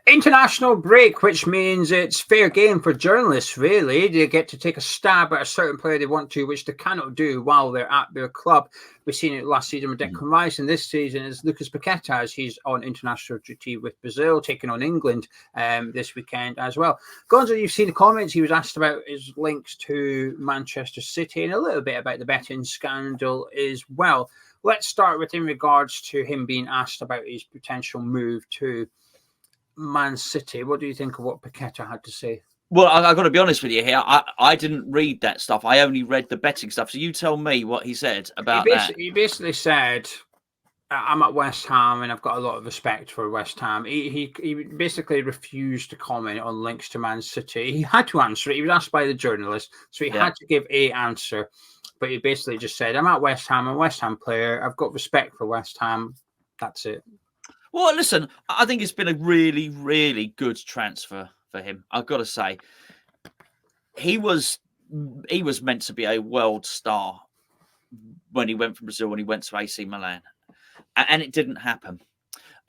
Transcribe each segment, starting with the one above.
International break, which means it's fair game for journalists, really. They get to take a stab at a certain player they want to, which they cannot do while they're at their club. We've seen it last season with Declan Rice, and this season is Lucas Paqueta, as he's on international duty with Brazil, taking on England this weekend as well. Gonzo, you've seen the comments. He was asked about his links to Manchester City and a little bit about the betting scandal as well. Let's start with in regards to him being asked about his potential move to Man City. What do you think of what Paqueta had to say? Well, I've got to be honest with you here. I didn't read that stuff. I only read the betting stuff. So you tell me what he said about that. He basically said, I'm at West Ham and I've got a lot of respect for West Ham. He basically refused to comment on links to Man City. He had to answer it. He was asked by the journalist, so he had to give an answer. But he basically just said, I'm at West Ham. I'm a West Ham player. I've got respect for West Ham. That's it. Well, listen, I think it's been a really, really good transfer for him. I've got to say, he was meant to be a world star when he went from Brazil, when he went to AC Milan, and it didn't happen.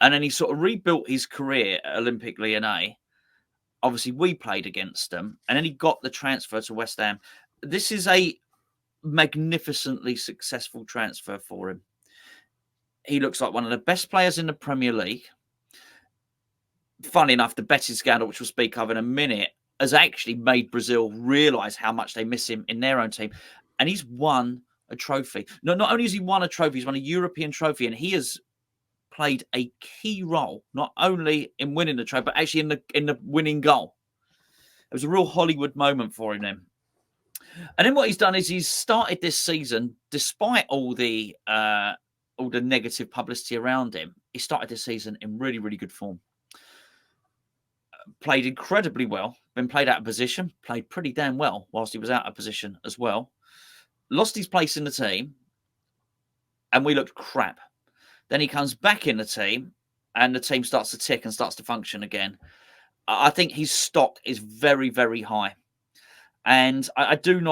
And then he sort of rebuilt his career at Olympique Lyonnais. Obviously, we played against them, and then he got the transfer to West Ham. This is a magnificently successful transfer for him. He looks like one of the best players in the Premier League. Funny enough, the betting scandal, which we'll speak of in a minute, has actually made Brazil realise how much they miss him in their own team. And he's won a trophy. No, not only has he won a trophy, he's won a European trophy, and he has played a key role, not only in winning the trophy, but actually in the winning goal. It was a real Hollywood moment for him then. And then what he's done is he's started this season, despite all the negative publicity around him, he started this season in really, really good form. Played incredibly well, been played out of position, played pretty damn well whilst he was out of position as well. Lost his place in the team, and we looked crap. Then he comes back in the team, and the team starts to tick and starts to function again. I think his stock is very, very high. And I don't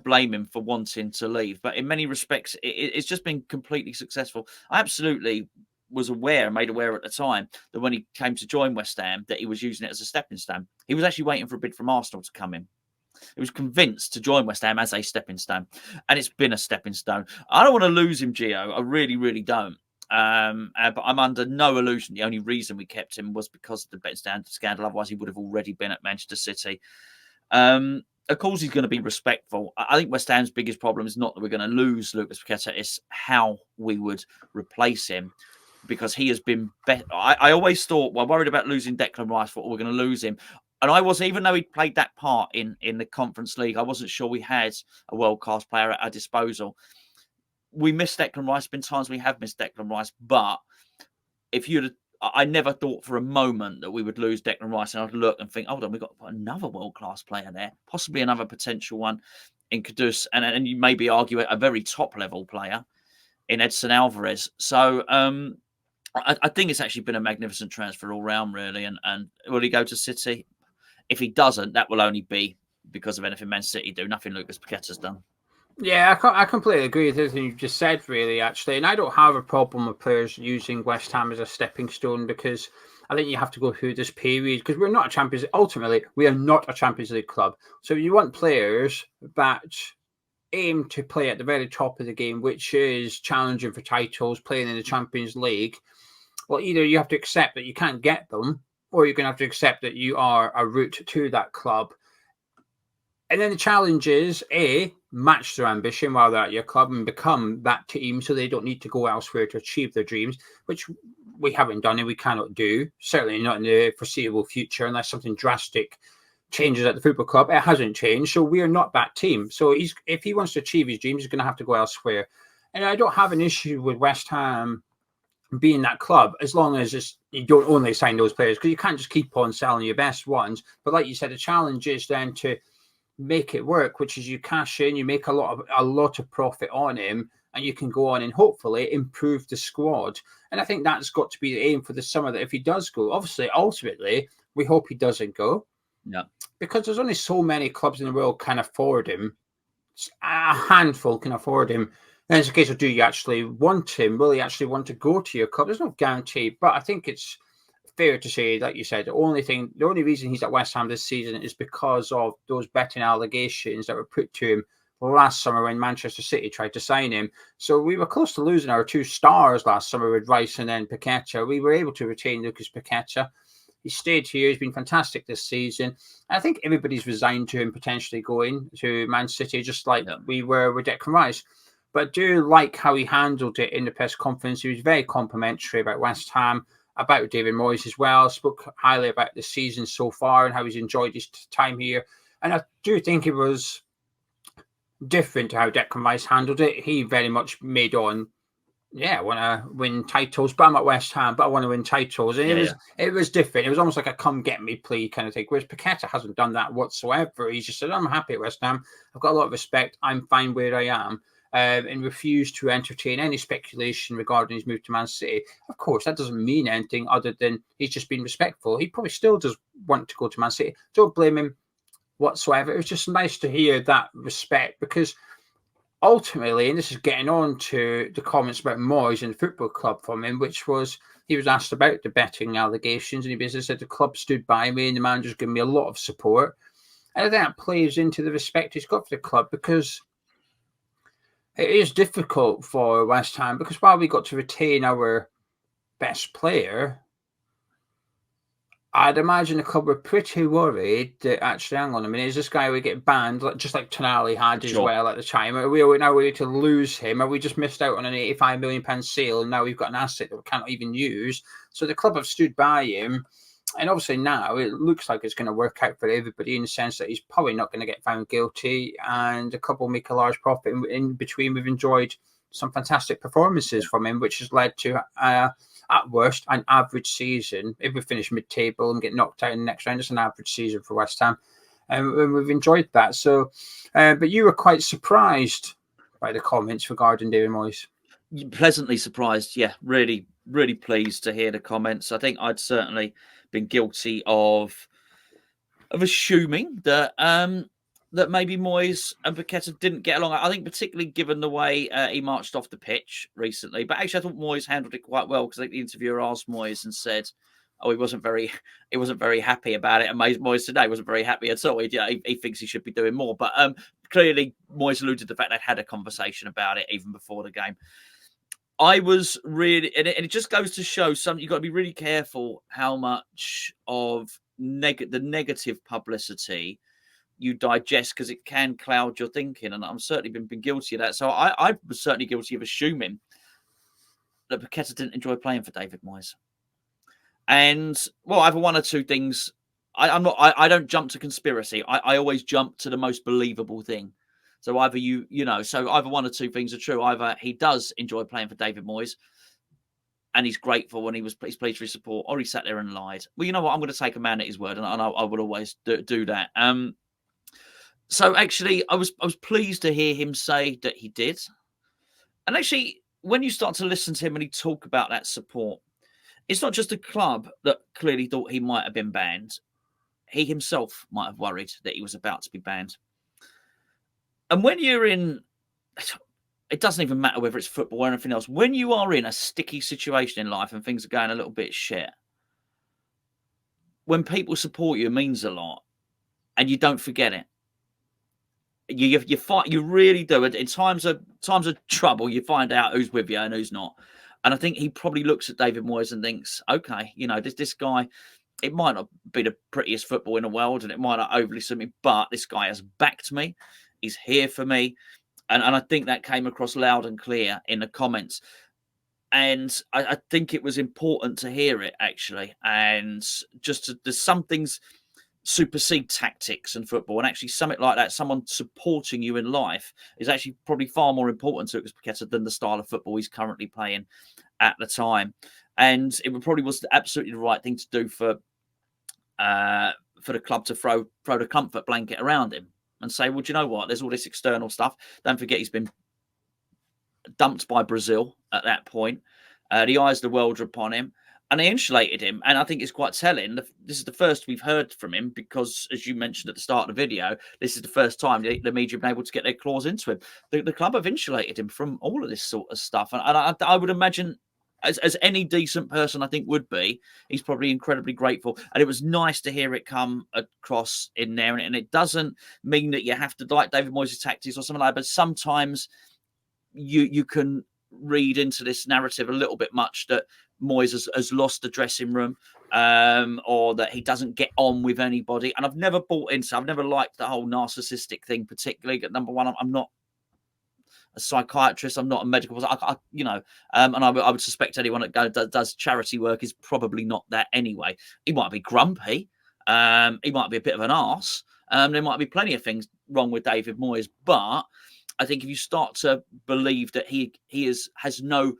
blame him for wanting to leave, but in many respects, it's just been completely successful. I absolutely was made aware at the time that when he came to join West Ham, that he was using it as a stepping stone. He was actually waiting for a bid from Arsenal to come in. He was convinced to join West Ham as a stepping stone, and it's been a stepping stone. I don't want to lose him, Geo. I really, really don't. But I'm under no illusion the only reason we kept him was because of the betting scandal. Otherwise, he would have already been at Manchester City. Of course, he's going to be respectful. I think West Ham's biggest problem is not that we're going to lose Lucas Paqueta, it's how we would replace him, because he has been better. I always thought, well, worried about losing Declan Rice, thought we're going to lose him. And I was, even though he played that part in the Conference League, I wasn't sure we had a world-class player at our disposal. We missed Declan Rice. Been times we have missed Declan Rice, but I never thought for a moment that we would lose Declan Rice, and I'd look and think, hold on, we've got another world-class player there, possibly another potential one in Kudus, and you maybe argue a very top-level player in Edson Alvarez. So I think it's actually been a magnificent transfer all round, really. And will he go to City? If he doesn't, that will only be because of anything Man City do, nothing Lucas Paqueta's done. Yeah, I completely agree with everything you've just said, really, actually. And I don't have a problem with players using West Ham as a stepping stone, because I think you have to go through this period, because we're not a Champions League. Ultimately, we are not a Champions League club. So you want players that aim to play at the very top of the game, which is challenging for titles, playing in the Champions League. Well, either you have to accept that you can't get them, or you're going to have to accept that you are a route to that club. And then the challenge is, A, match their ambition while they're at your club and become that team so they don't need to go elsewhere to achieve their dreams, which we haven't done and we cannot do, certainly not in the foreseeable future unless something drastic changes at the football club. It hasn't changed, so we are not that team. So if he wants to achieve his dreams, he's going to have to go elsewhere. And I don't have an issue with West Ham being that club, as long as you don't only sign those players, because you can't just keep on selling your best ones. But like you said, the challenge is then to make it work, which is you cash in, you make a lot of profit on him, and you can go on and hopefully improve the squad. And I think that's got to be the aim for the summer, that if he does go, obviously, ultimately, we hope he doesn't go. Yeah. Because there's only so many clubs in the world can afford him. A handful can afford him. And it's a case of, do you actually want him? Will he actually want to go to your club? There's no guarantee, but I think it's fair to say, like you said, the only reason he's at West Ham this season is because of those betting allegations that were put to him last summer when Manchester City tried to sign him. So we were close to losing our 2 stars last summer with Rice and then Paqueta. We were able to retain Lucas Paqueta. He stayed here. He's been fantastic this season. I think everybody's resigned to him potentially going to Man City, just like we were with Declan Rice. But I do like how he handled it in the press conference. He was very complimentary about West Ham, about David Moyes as well. Spoke highly about the season so far and how he's enjoyed his time here. And I do think it was different to how Declan Rice handled it. He very much made on, I want to win titles, but I'm at West Ham, but I want to win titles. And it was different. It was almost like a come get me plea kind of thing. Whereas Paqueta hasn't done that whatsoever. He's just said, I'm happy at West Ham. I've got a lot of respect. I'm fine where I am. And refused to entertain any speculation regarding his move to Man City. Of course, that doesn't mean anything other than he's just been respectful. He probably still does want to go to Man City. Don't blame him whatsoever. It was just nice to hear that respect, because ultimately, and this is getting on to the comments about Moyes and the football club from him, which was he was asked about the betting allegations, and he basically said the club stood by me and the manager's given me a lot of support. And I think that plays into the respect he's got for the club, because it is difficult for West Ham, because while we got to retain our best player, I'd imagine the club were pretty worried that actually, hang on a minute, is this guy we get banned, just like Tonali had as well at the time? Are we now ready to lose him? Are we just missed out on an £85 million sale and now we've got an asset that we can't even use? So the club have stood by him. And obviously now it looks like it's going to work out for everybody, in the sense that he's probably not going to get found guilty, and the club will make a large profit. In between, we've enjoyed some fantastic performances from him, which has led to, at worst, an average season. If we finish mid-table and get knocked out in the next round, it's an average season for West Ham. And we've enjoyed that. So, but you were quite surprised by the comments regarding David Moyes. Pleasantly surprised, yeah. Really, really pleased to hear the comments. I think I'd certainly been guilty of assuming that that maybe Moyes and Paqueta didn't get along. I think particularly given the way he marched off the pitch recently. But actually, I thought Moyes handled it quite well, because I think the interviewer asked Moyes and said, "Oh, he wasn't very happy about it." And Moyes today wasn't very happy at all. He thinks he should be doing more. But clearly, Moyes alluded to the fact they'd had a conversation about it even before the game. I was really, and it just goes to show something. You've got to be really careful how much of the negative publicity you digest, because it can cloud your thinking. And I've certainly been guilty of that. So I was certainly guilty of assuming that Paqueta didn't enjoy playing for David Moyes. And well, either one or two things. I don't jump to conspiracy. I always jump to the most believable thing. So either so either one or two things are true. Either he does enjoy playing for David Moyes, and he's grateful when he's pleased for his support, or he sat there and lied. Well, you know what? I'm going to take a man at his word, and I would always do that. So actually, I was pleased to hear him say that he did. And actually, when you start to listen to him and he talk about that support, it's not just a club that clearly thought he might have been banned. He himself might have worried that he was about to be banned. And when you're in, it doesn't even matter whether it's football or anything else. When you are in a sticky situation in life and things are going a little bit shit, when people support you, it means a lot, and you don't forget it. You fight. You really do. In times of trouble, you find out who's with you and who's not. And I think he probably looks at David Moyes and thinks, okay, this guy, it might not be the prettiest football in the world, and it might not overly suit me, but this guy has backed me. He's here for me. And I think that came across loud and clear in the comments. And I think it was important to hear it, actually. And there's some things supersede tactics and football. And actually something like that, someone supporting you in life, is actually probably far more important to Lucas Paqueta than the style of football he's currently playing at the time. And it probably was absolutely the right thing to do for the club to throw the comfort blanket around him and say, well, do you know what? There's all this external stuff. Don't forget he's been dumped by Brazil at that point. The eyes of the world are upon him. and they insulated him. And I think it's quite telling. This is the first we've heard from him because, as you mentioned at the start of the video, this is the first time the media have been able to get their claws into him. The club have insulated him from all of this sort of stuff. And I would imagine, as any decent person I think would be, he's probably incredibly grateful. And it was nice to hear it come across in there. And it doesn't mean that you have to like David Moyes' tactics or something like that, but sometimes you can read into this narrative a little bit much that Moyes has lost the dressing room, or that he doesn't get on with anybody. And I've never bought into, I've never liked the whole narcissistic thing, particularly. Number one, I'm not a psychiatrist, I'm not a medical, and I would suspect anyone that does charity work is probably not that anyway. He might be grumpy, he might be a bit of an arse. There might be plenty of things wrong with David Moyes, but I think if you start to believe that he has no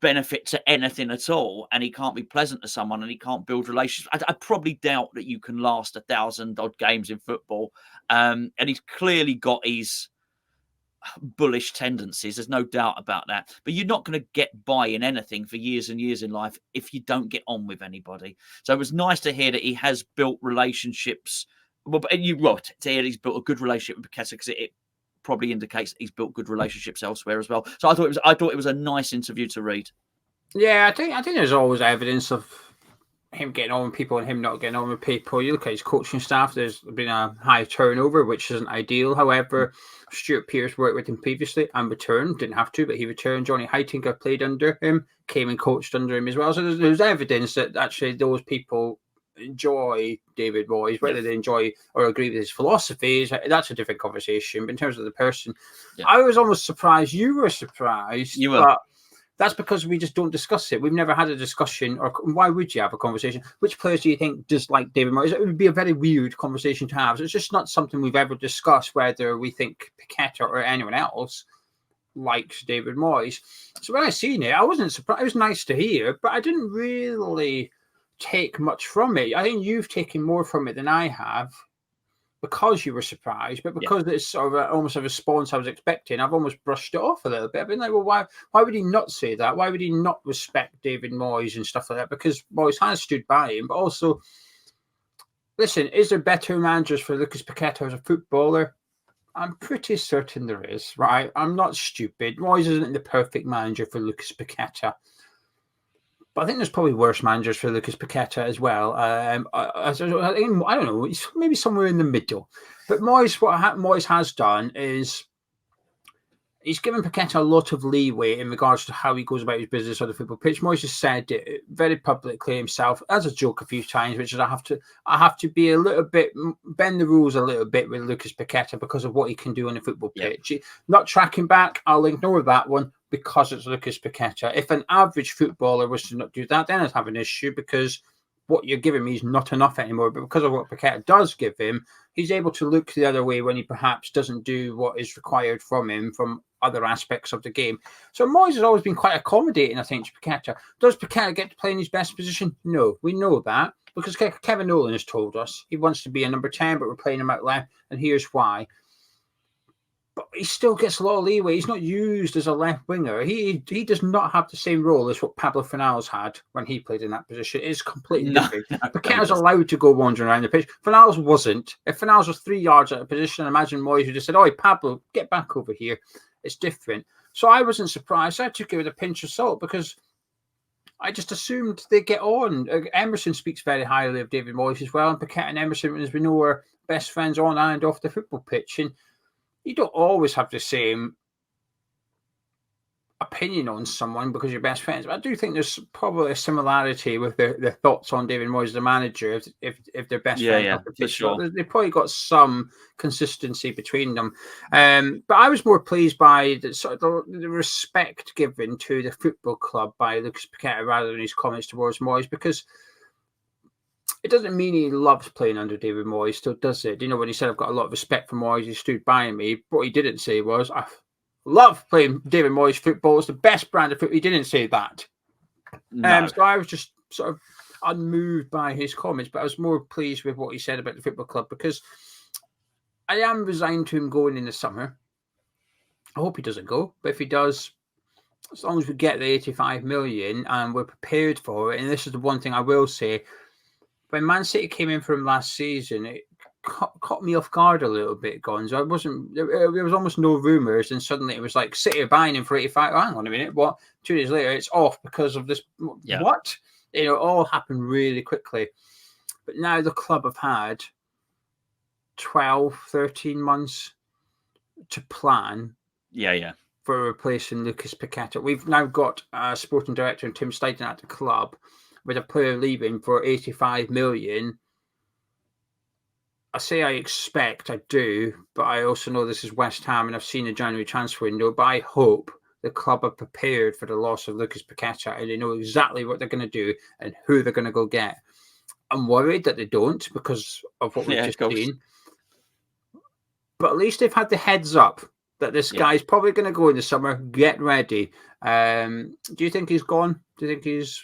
benefit to anything at all, and he can't be pleasant to someone, and he can't build relationships, I probably doubt that you can last 1,000 odd games in football. And he's clearly got his bullish tendencies. There's no doubt about that. But you're not going to get by in anything for years and years in life if you don't get on with anybody. So it was nice to hear that he has built relationships. To hear he's built a good relationship with Paqueta, because it probably indicates that he's built good relationships elsewhere as well. So I thought it was a nice interview to read. Yeah, I think there's always evidence of him getting on with people and him not getting on with people. You look at his coaching staff, there's been a high turnover, which isn't ideal. However, Stuart Pearce worked with him previously and returned. Didn't have to, but he returned. Johnny Heitinga played under him, came and coached under him as well. So there's evidence that actually those people enjoy David Moyes. Whether they enjoy or agree with his philosophies, that's a different conversation. But in terms of the person, I was almost surprised. You were surprised. You were. But that's because we just don't discuss it. We've never had a discussion, or why would you have a conversation? Which players do you think dislike David Moyes? It would be a very weird conversation to have. So it's just not something we've ever discussed, whether we think Paqueta or anyone else likes David Moyes. So when I seen it, I wasn't surprised. It was nice to hear, but I didn't really take much from it. I think you've taken more from it than I have, because you were surprised, but because it's sort of almost a response I was expecting, I've almost brushed it off a little bit. I've been like, well, why would he not say that? Why would he not respect David Moyes and stuff like that? Because Moyes has stood by him, but also, listen, is there better managers for Lucas Paqueta as a footballer? I'm pretty certain there is, right? I'm not stupid. Moyes isn't the perfect manager for Lucas Paqueta. But I think there's probably worse managers for Lucas Paqueta as well. I don't know, maybe somewhere in the middle. But Moyes, what Moyes has done is he's given Paqueta a lot of leeway in regards to how he goes about his business on the football pitch. Moyes has said it very publicly himself, as a joke a few times, which is I have to be a little bit, bend the rules a little bit with Lucas Paqueta because of what he can do on the football pitch. Not tracking back, I'll ignore that one, because it's Lucas Paqueta. If an average footballer was to not do that, then I'd have an issue, because what you're giving me is not enough anymore. But because of what Paqueta does give him, he's able to look the other way when he perhaps doesn't do what is required from him from other aspects of the game. So Moyes has always been quite accommodating, I think, to Paqueta. Does Paqueta get to play in his best position? No, we know that, because Kevin Nolan has told us he wants to be a number 10, but we're playing him out left, and here's why. But he still gets a lot of leeway. He's not used as a left winger. He does not have the same role as what Pablo Fornals had when he played in that position. It's completely different. Paqueta's allowed to go wandering around the pitch. Fornals wasn't. If Fornals was 3 yards out of position, I imagine Moyes would have said, "Oh, Pablo, get back over here." It's different. So I wasn't surprised. I took it with a pinch of salt, because I just assumed they get on. Emerson speaks very highly of David Moyes as well, and Paqueta and Emerson, as we know, are best friends on and off the football pitch. And you don't always have the same opinion on someone because you're best friends. But I do think there's probably a similarity with their thoughts on David Moyes, the manager, if they're best friends. Yeah, for sure. They've probably got some consistency between them. But I was more pleased by the respect given to the football club by Lucas Paqueta rather than his comments towards Moyes, because it doesn't mean he loves playing under David Moyes, still does it? You know, when he said, "I've got a lot of respect for Moyes, he stood by me," what he didn't say was, "I love playing David Moyes football. It's the best brand of football." He didn't say that. No. So I was just sort of unmoved by his comments, but I was more pleased with what he said about the football club, because I am resigned to him going in the summer. I hope he doesn't go, but if he does, as long as we get the 85 million and we're prepared for it, and this is the one thing I will say, when Man City came in from last season, it caught me off guard a little bit, Gonzo. I wasn't, there was almost no rumours, and suddenly it was like City are buying him for 85. Oh, hang on a minute, what? 2 days later, it's off because of this. Yeah. What? You know, it all happened really quickly. But now the club have had 12, 13 months to plan. Yeah. For replacing Lucas Paqueta. We've now got a sporting director and Tim Steidten at the club with a player leaving for 85 million. I say I expect, I do, but I also know this is West Ham and I've seen the January transfer window, but I hope the club are prepared for the loss of Lucas Paqueta and they know exactly what they're going to do and who they're going to go get. I'm worried that they don't because of what we've just seen. But at least they've had the heads up that this guy's probably going to go in the summer. Get ready. Do you think he's gone? Do you think he's...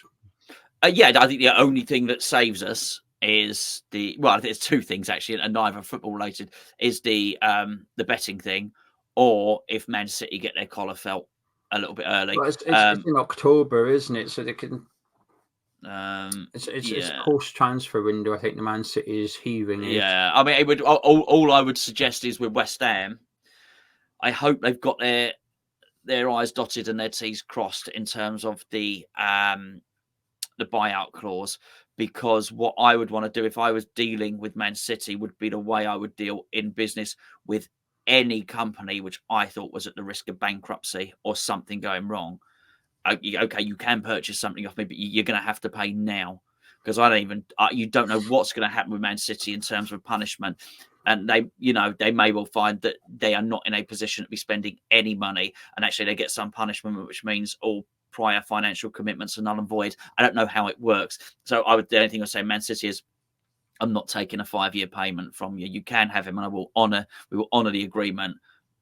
Yeah, I think the only thing that saves us is I think it's two things actually, and neither football related, is the betting thing, or if Man City get their collar felt a little bit early. Well, it's in October, isn't it? So they can... It's post-transfer window. I think the Man City is heaving. Yeah, I mean, it would. All I would suggest is with West Ham, I hope they've got their I's dotted and their T's crossed in terms of the buyout clause, because what I would want to do if I was dealing with Man City would be the way I would deal in business with any company which I thought was at the risk of bankruptcy or something going wrong. Okay, you can purchase something off me, but you're going to have to pay now, because you don't know what's going to happen with Man City in terms of punishment. And they may well find that they are not in a position to be spending any money, and actually they get some punishment, which means all prior financial commitments are null and void. I don't know how it works. So the only thing I say, Man City, is I'm not taking a 5-year payment from you. You can have him, and we will honour the agreement.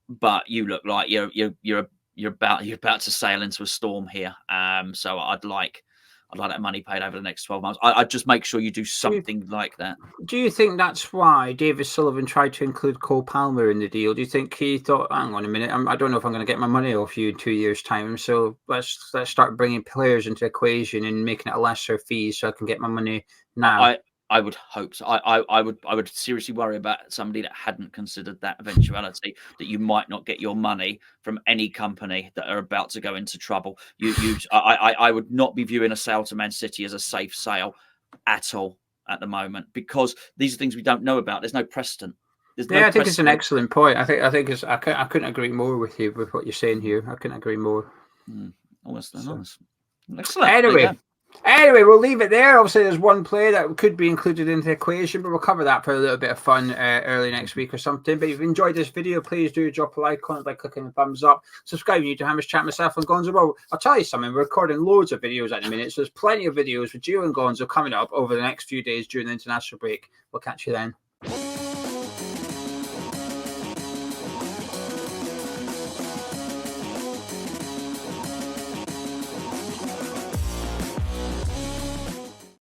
But you look like you're about to sail into a storm here. So I'd like that money paid over the next 12 months. I'd just make sure you do something like that. Do you think that's why David Sullivan tried to include Cole Palmer in the deal? Do you think he thought, hang on a minute, I don't know if I'm going to get my money off you in 2 years' time, so let's start bringing players into the equation and making it a lesser fee so I can get my money now? I would hope so. I would seriously worry about somebody that hadn't considered that eventuality, that you might not get your money from any company that are about to go into trouble. I would not be viewing a sale to Man City as a safe sale at all at the moment, because these are things we don't know about. There's no precedent. I think it's an excellent point. I couldn't agree more with you with what you're saying here. I couldn't agree more. Nice. Excellent. Anyway, we'll leave it there. Obviously, there's one player that could be included into the equation, but we'll cover that for a little bit of fun early next week or something. But if you enjoyed this video, please do drop a like on it by clicking the thumbs up. Subscribe to Hammers Chat, myself and Gonzo. Well, I'll tell you something, we're recording loads of videos at the minute, so there's plenty of videos with Geo and Gonzo coming up over the next few days during the international break. We'll catch you then.